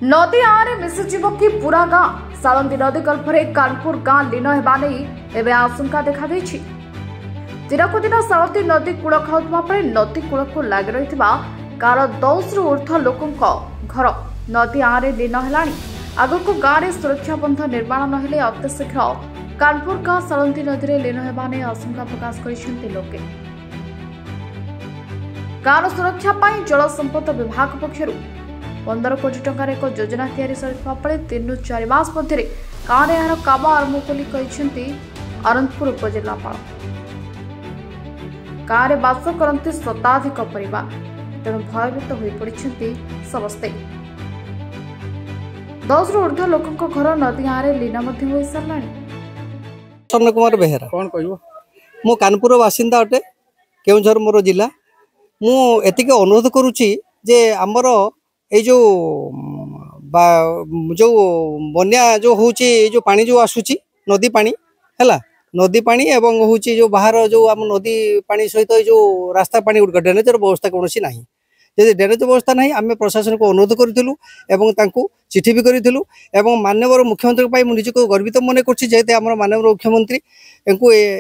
नदी आरे मिशिजिव कि पूरा गाँ सालंदी नदी गल्फरे कानपुर गाँ लीन होगा नहीं आशंका देखा दिनकू दिन सालंदी नदी कूल खाऊा नदी कूल को लग रही कार 10 रु ऊर्ध्व लोकों घर नदी आरे लीन है। आगक गाँव में सुरक्षा बंध निर्माण नहेले अतिशीघ्र कानपुर गाँ सालंदी नदी में लीन होगा नहीं आशंका प्रकाश कर लोके। गाँव सुरक्षा जल संपद विभाग पक्षर 15 कोटी टंकार एक योजना तैयारी सरिଥିବା बेले 3 ରୁ 4 मास मध्य गाँव में यार काम आरंभ बोली अनंतपुर उपजिलापाल। गाँव में बास करती शताधिक परिवार तेणु भयभीत हो पड़ते समस्ते। 10 रु ऊर्ध्व लोकों घर नदी आरे लीन हो सारा। प्रसन्न कुमार बेहेरा कौन कहबो मो कानपुर बासिंदा अटे केउझर मोर जिला। मु एतिके अनुरोध करुची जे आमर ए जो बन्या जो होची जो पानी जो आसुची नदी पानी हैला नदी पानी एवं होची जो बाहर जो आम नदी पानी सहित जो रास्ता पानी गुड़ ड्रेनेजर व्यवस्था कौन ना जदि ड्रेनेज व्यवस्था ना आम प्रशासन को अनुरोध करूँ एवं चिठी भी करूँ एवं माननीय मुख्यमंत्री निजक गर्वित मन कर माननीय मुख्यमंत्री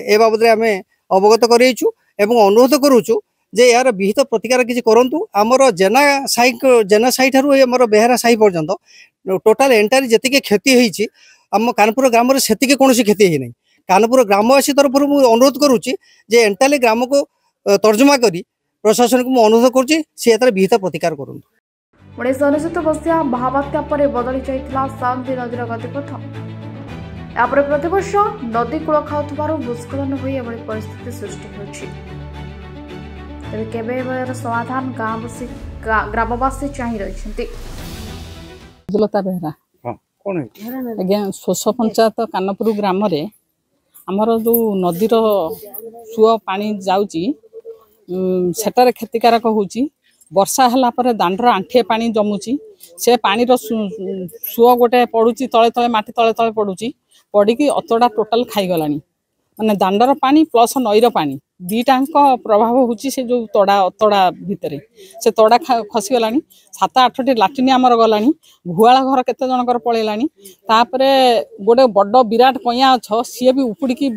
ए बाबद आम अवगत करूँ एवं अनुरोध करूँ जे यार विहित प्रतिकार किसी करूँ। आमर जेना साई ठारू आमर बेहेरा साई पर्यंत टोटाल एंटायर जी क्षति होती आम कानपुर ग्राम में से कौन क्षति है नहीं। कानपुर ग्रामवासी तरफ मुझे अनुरोध करुच्ची जे एंटायर ग्राम को तर्जमा करी प्रशासन को मुझे अनुरोध करुच्ची सी विहित प्रतिकार करूँ। 1999 मसीहा महाबात्या पर बदली जाइथिला सालंदी नदीर गतिपथ। यापर प्रतिवर्ष नदी कूल खाऊथिबारु भूस्खलन होई एभଳି परिस्थिति सृष्टि होछि। तेबे केबे एबर समाधान ग्रामवासी चाहि रहिछन्ति। दुलता बेहरा कौन है आज्ञा शोष पंचायत कानपुर ग्राम रे आमर जो नदीर सुओ पानी जाउची सेटारे क्षतिकारक होउची। वर्षा हला पर दांडर आंठे पानी जमुची से पानी रो सुओ गोटे पड़ुची तले तले माटी तले तले पड़ुची पड़ी अतड़ा टोटाल खाई गलानी माने दांडर पानी प्लस नईर पानी दीटांक प्रभाव होची से जो तड़ा अतड़ा भितरे से तड़ा खसीगलानी 7-8टी लाट्रिन आमर गलानी गुहाल घर केते जनकर पळेलानी तापरे गोटे बड़ विराट कइया अछ सी भी उपुड़ी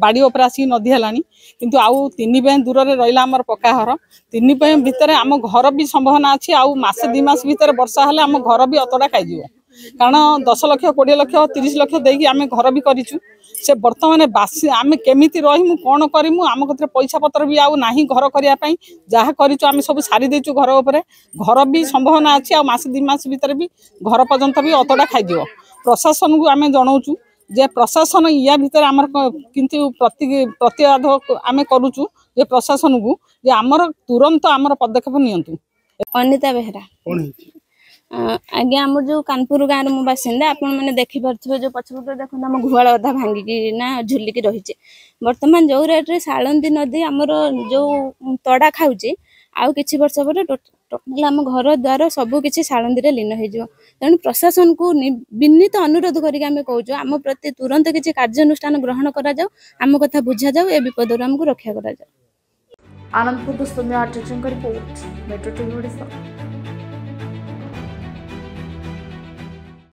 बाड़ी उपर आसी नदी हेलानी किंतु आउ 3 बें दूर रे रहिला आमर पक्का घर 3 बें भितरे आम घर भी संभावना अछि आउ मासे 2 मास भितरे वर्षा हेले आम घर भी अतड़ा खाई जीवो कारण 10 लाख 20 लाख 30 लाख देकी आम घर भी करिचु से बर्तमान बासी आम केमिति रहीमु कौन करिमु आम कते पैसा पत्र भी आउ नाही घर करिया पई जहा करिचु आम सब सारी देचु घर ऊपर घर भी संभावना अछि आ मास 2 मास भीतर भी घर पर्यंत भी अतड़ा खाई दियो। प्रशासन को आम जणाउचु जे प्रशासन या भीतर आमर किंतु प्रतिवाद आम करूचु जे प्रशासन को जे आमर तुरंत आमर पदक्षेप नियंतु। अनिता बेहरा कौन है आज्ञा आम जो कानपुर गाँव मो बासिंदा आपण मैंने देखिपे जो पछपटे देखो आम गुहाल अधा भांगिकी ना झुलिकी रही बर्तमान जो रेट्रे सालंदी नदी आमर जो तड़ा खाऊँची आउ किछि वर्ष पर टोटाल आम घर द्वार सबकि सालंदी रे लीन हो तेणु प्रशासन को विनीत अनुरोध करके आम कहूँ आम प्रति तुरंत किसी कार्यानुष्ठान ग्रहण करा जाऊ आम कथा बुझा जाऊ ए विपद आमको रक्षा करा जाऊ। Anandpur report metro TV.